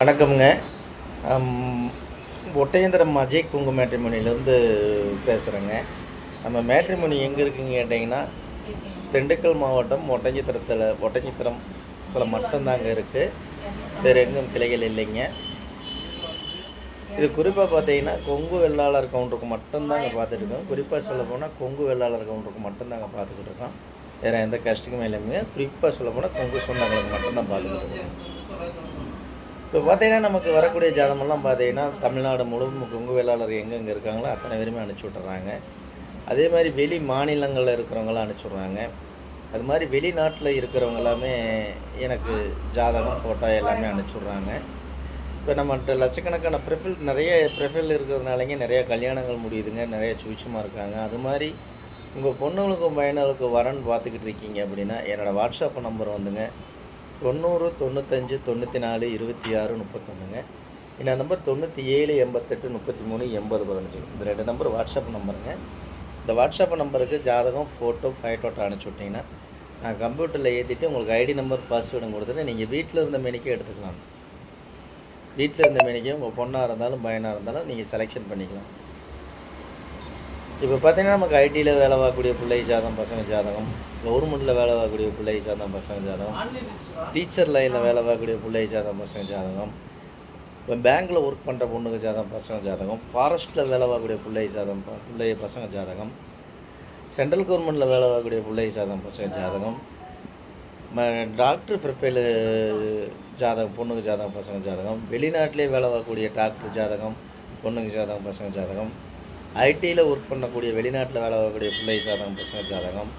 வணக்கம்ங்க. ஒட்டஞ்சத்திரம் அஜய் குங்கு மேட்ரிமோனிலேருந்து பேசுகிறேங்க. நம்ம மேட்ரிமோனி எங்கே இருக்குங்க கேட்டிங்கன்னா, திண்டுக்கல் மாவட்டம் ஒட்டஞ்சத்திரத்தில் மட்டும்தாங்க இருக்குது. வேறு எங்கும் கிளைகள் இல்லைங்க. இது குறிப்பாக பார்த்தீங்கன்னா, கொங்கு வெள்ளாளர் கவுண்டருக்கு மட்டும்தாங்க பார்த்துட்ருக்கோம். குறிப்பாக சொல்லப்போனால் கொங்கு வெள்ளாளர் கவுண்டருக்கு மட்டும்தாங்க பார்த்துக்கிட்டு இருக்கோம். வேறு எந்த கஷ்டமும் இல்லைங்க. குறிப்பாக சொல்லப்போனால் கொங்கு சொந்தங்களுக்கு மட்டும்தான் பார்த்துக்கிட்டு இருக்கோம். இப்போ பார்த்தீங்கன்னா, நமக்கு வரக்கூடிய ஜாதகமெல்லாம் பார்த்தீங்கன்னா, தமிழ்நாடு முழுவதும் கொங்கு வேளாளர் எங்கெங்கே இருக்காங்களோ அத்தனை பேருமே அனுப்பிச்சி விட்டுறாங்க. அதே மாதிரி வெளி மாநிலங்களில் இருக்கிறவங்களாம் அனுப்பிச்சி விட்றாங்க. அது மாதிரி வெளிநாட்டில் இருக்கிறவங்க எல்லாமே எனக்கு ஜாதகம், ஃபோட்டோ எல்லாமே அனுப்பிச்சி விட்றாங்க. இப்போ நம்மகிட்ட லட்சக்கணக்கான நிறைய ப்ரொஃபைல் இருக்கிறதுனாலங்க நிறையா கல்யாணங்கள் முடியுதுங்க. நிறைய சுவிட்சமாக இருக்காங்க. அது மாதிரி உங்கள் பொண்ணுங்களுக்கும் பையனுக்கும் வரன்னு பார்த்துக்கிட்டு இருக்கீங்க அப்படின்னா, என்னோடய வாட்ஸ்அப் நம்பர் வந்துங்க 90 95 94 26 31ங்க. இந்த நம்பர் 97 88 33 80 15. இந்த 2 நம்பர் வாட்ஸ்அப் நம்பருங்க. இந்த வாட்ஸ்அப் நம்பருக்கு ஜாதகம், ஃபோட்டோ, ஃபைட்டோட்டோ அனுப்பிச்சி விட்டிங்கன்னா, நான் கம்ப்யூட்டரில் ஏற்றிட்டு உங்களுக்கு ஐடி நம்பர், பாஸ்வேர்டும் கொடுத்துட்டு நீங்கள் வீட்டில் இருந்த மேனிக்கே எடுத்துக்கலாம். வீட்டில் இருந்த மேனிக்கே உங்கள் பொண்ணாக இருந்தாலும் பையனாக இருந்தாலும் நீங்கள் செலெக்ஷன் பண்ணிக்கலாம். இப்போ பார்த்தீங்கன்னா, நமக்கு ஐடியில் வேலை பார்க்கக்கூடிய பிள்ளை ஜாதகம், பசங்க ஜாதகம், கவர்மெண்ட்டில் வேலை பார்க்கக்கூடிய பிள்ளை ஜாதகம், பசங்க ஜாதகம், டீச்சர் லைனில் வேலை பார்க்கக்கூடிய பிள்ளை ஜாதகம், பசங்க ஜாதகம், இப்போ பேங்க்கில் ஒர்க் பண்ணுற பொண்ணுக்கு ஜாதகம், பசங்க ஜாதகம், ஃபாரஸ்ட்டில் வேலை பார்க்கக்கூடிய பிள்ளை பசங்க ஜாதகம், சென்ட்ரல் கவர்மெண்ட்டில் வேலை பார்க்கக்கூடிய பிள்ளை ஜாதகம், பசங்க ஜாதகம், டாக்டர் ப்ரொஃபைலு ஜாதகம், பொண்ணுக்கு ஜாதகம், பசங்க ஜாதகம், வெளிநாட்டிலே வேலை பார்க்கக்கூடிய டாக்டர் ஜாதகம், பொண்ணுக்கு ஜாதகம், பசங்க ஜாதகம், ஐடியில் ஒர்க் பண்ணக்கூடிய வெளிநாட்டில் வேலை பார்க்கக்கூடிய பிள்ளை ஜாதகம், பசங்க ஜாதகம்,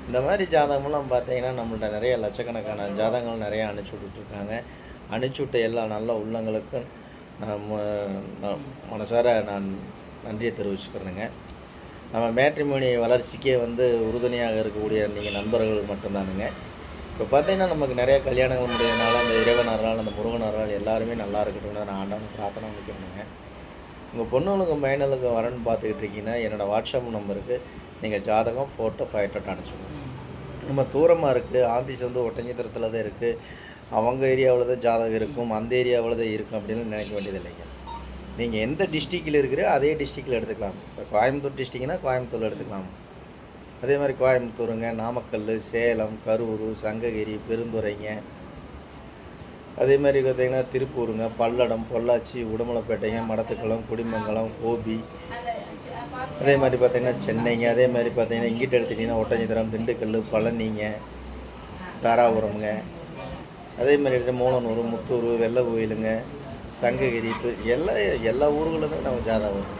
இந்த மாதிரி ஜாதகமெல்லாம் பார்த்தீங்கன்னா நம்மள்ட்ட நிறைய லட்சக்கணக்கான ஜாதகங்கள் நிறையா அனுப்பிச்சி விட்டுட்ருக்காங்க. அனுப்பிச்சி விட்ட எல்லா நல்ல உள்ளங்களுக்கும் நான் மனசார நான் நன்றியை தெரிவிச்சுக்கிறேனுங்க. நம்ம மேட்ரிமோனி வளர்ச்சிக்கே உறுதுணையாக இருக்கக்கூடிய நீங்கள் நண்பர்கள் மட்டும்தானுங்க. இப்போ பார்த்தீங்கன்னா, நமக்கு நிறையா கல்யாணங்கள் முடியறதுனால அந்த இறைவனரால், அந்த முருகனரால் எல்லாருமே நல்லா இருக்கட்டும்னு நான் ஆண்டவனை பிரார்த்தனை பண்ணிக்கிறேனுங்க. உங்கள் பொண்ணுங்களுக்கும் பையனுக்கும் வரன்னு பார்த்துக்கிட்டு இருக்கீங்கன்னா, என்னோடய வாட்ஸ்அப் நம்பருக்கு நீங்கள் ஜாதகம், ஃபோட்டோ, ஃபைட்டோட்டோ அனுப்பிச்சுடுங்க. நம்ம தூரமாக இருக்குது, ஆஃபீஸ் ஒட்டஞ்சத்திரத்தில் தான் இருக்குது, அவங்க ஏரியாவில் தான் ஜாதகம் இருக்கும், அந்த ஏரியாவில் தான் இருக்கும் அப்படின்னு நினைக்க வேண்டியது இல்லைங்க. நீங்கள் எந்த டிஸ்ட்ரிக்டில் இருக்கிறோ அதே டிஸ்ட்ரிக்டில் எடுத்துக்கலாம். இப்போ கோயம்புத்தூர் டிஸ்ட்ரிக்ட்னா கோயம்புத்தூரில் எடுத்துக்கலாம். அதே மாதிரி கோயம்புத்தூருங்க, நாமக்கல், சேலம், கரூர், சங்ககிரி, பெருந்துறைங்க, அதே மாதிரி பார்த்திங்கன்னா திருப்பூருங்க, பல்லடம், பொள்ளாச்சி, உடுமலைப்பேட்டைங்க, மடத்துக்குளம், குடிமங்கலம், கோபி, அதே மாதிரி பார்த்திங்கன்னா சென்னைங்க, அதே மாதிரி பார்த்திங்கன்னா இங்கிட்ட எடுத்துக்கிட்டிங்கன்னா ஒட்டஞ்சத்திரம், திண்டுக்கல், பழனிங்க, தாராபுரம்ங்க, அதே மாதிரி மூலனூர், முத்தூர், வெள்ளை கோயிலுங்க, சங்ககிரி, எல்லா ஊர்களும் நம்ம ஜாதகம் வரும்.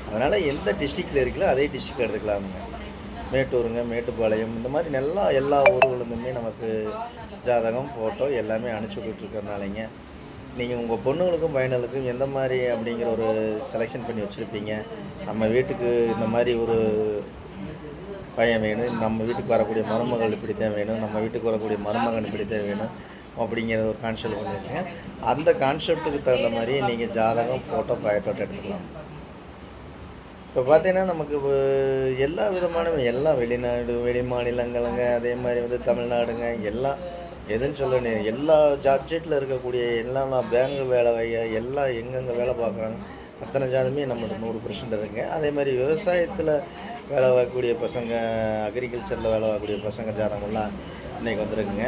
அதனால் எந்த டிஸ்ட்ரிக்டில் இருக்கலோ அதே டிஸ்ட்ரிக்ட் எடுத்துக்கலாமுங்க. மேட்டூருங்க, மேட்டுப்பாளையம், இந்த மாதிரி எல்லா ஊர்களுமே நமக்கு ஜாதகம், ஃபோட்டோ எல்லாமே அனுப்பிச்சி விட்டுருக்கறனாலைங்க, நீங்கள் உங்கள் பொண்ணுங்களுக்கும் பையனுக்கும் எந்த மாதிரி அப்படிங்கிற ஒரு செலெக்ஷன் பண்ணி வச்சுருப்பீங்க. நம்ம வீட்டுக்கு இந்த மாதிரி ஒரு பையன் வேணும், நம்ம வீட்டுக்கு வரக்கூடிய மருமகள் இப்படித்தான் வேணும், நம்ம வீட்டுக்கு வரக்கூடிய மருமகன் இப்படித்தான் வேணும் அப்படிங்கிற ஒரு கான்செப்ட் பண்ணி வச்சுங்க. அந்த கான்செப்ட்டுக்கு தகுந்த மாதிரி நீங்கள் ஜாதகம், ஃபோட்டோ, ஃபைட்டோட்டோ எடுத்துக்கலாம். இப்போ பார்த்தீங்கன்னா, நமக்கு எல்லா விதமான வெளி மாநிலங்களுங்க, அதே மாதிரி தமிழ்நாடுங்க, எல்லாம் எதுன்னு சொல்லணும், எல்லா சப்ஜெக்டில் இருக்கக்கூடிய எல்லாம் பேங்க் வேலை எல்லாம் எங்கெங்கே வேலை பார்க்குறாங்க அத்தனை ஜாதகமே நம்மளுக்கு 100% இருக்குங்க. அதே மாதிரி விவசாயத்தில் வேலை பார்க்கக்கூடிய பசங்க, அக்ரிகல்ச்சரில் வேலை பார்க்கக்கூடிய பசங்க ஜாதகம்லாம் இன்றைக்கி வந்துருக்குங்க.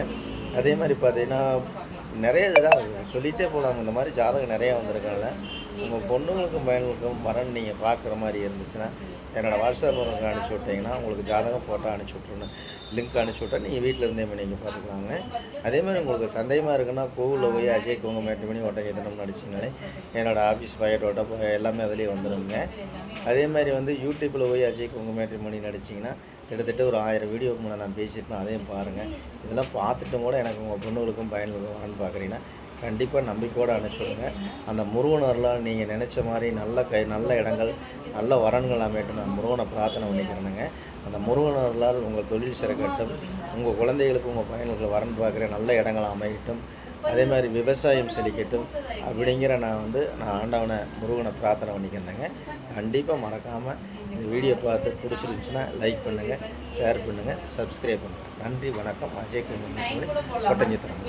அதே மாதிரி பார்த்தீங்கன்னா நிறைய சொல்லிகிட்டே போகலாம். இந்த மாதிரி ஜாதகம் நிறையா வந்திருக்காங்க. உங்கள் பொண்ணுங்களுக்கும் பையனுக்கும் வரன்னு நீங்கள் பார்க்குற மாதிரி இருந்துச்சுன்னா, என்னோடய வாட்ஸ்அப் நம்பருக்கு அனுப்பிச்சி விட்டிங்கன்னா உங்களுக்கு ஜாதகம், ஃபோட்டோ அனுப்பிச்சி விட்ருணும். லிங்க் அனுப்பிச்சி விட்டா நீங்கள் வீட்டில் இருந்தே நீங்கள் பார்த்துக்கலாங்க. அதே மாதிரி உங்களுக்கு சந்தேகமாக இருக்குன்னா கூகுளில் போய் அஜய் குங்கு மேட்ரிமோனி ஒட்டஞ்சத்திரம்னு அடிச்சிங்கனாலே என்னோடய ஆஃபீஸ் ஃபைட்டோட்டோ எல்லாமே அதிலே வந்துடுங்க. அதே மாதிரி யூடியூப்பில் போய் அஜய் குங்கு மேட்ரிமோனின்னு அடிச்சிங்கன்னா கிட்டத்தட்ட ஒரு 1000 வீடியோக்கு முன்னே நான் பேசியிருப்பேன். அதையும் பாருங்கள். இதெல்லாம் பார்த்துட்டும் கூட எனக்கு உங்கள் பொண்ணுகளுக்கும் பையனுக்கும் வரன்னு பார்க்குறீங்கன்னா கண்டிப்பாக நம்பிக்கையோடு அனுப்பிச்சுடுங்க. அந்த முருகனர்களால் நீங்கள் நினச்ச மாதிரி நல்ல இடங்கள், நல்ல வரன்கள் அமையட்டும் நான் முருகனை பிரார்த்தனை பண்ணிக்கிறேனுங்க. அந்த முருகனர்களால் உங்கள் தொழில் சிறக்கட்டும், உங்கள் குழந்தைகளுக்கு, உங்கள் பையனுக்கு வரன் பார்க்குற நல்ல இடங்கள் அமையட்டும், அதே மாதிரி விவசாயம் செழிக்கட்டும் அப்படிங்கிற நான் ஆண்டவனை முருகனை பிரார்த்தனை பண்ணிக்கிறேங்க. கண்டிப்பாக மறக்காமல் இந்த வீடியோ பார்த்து பிடிச்சிருந்துச்சுன்னா லைக் பண்ணுங்கள், ஷேர் பண்ணுங்கள், சப்ஸ்கிரைப் பண்ணுங்கள். நன்றி, வணக்கம். அஜய் குங்கு மேட்ரிமோனி ஒட்டஞ்சத்திரம்.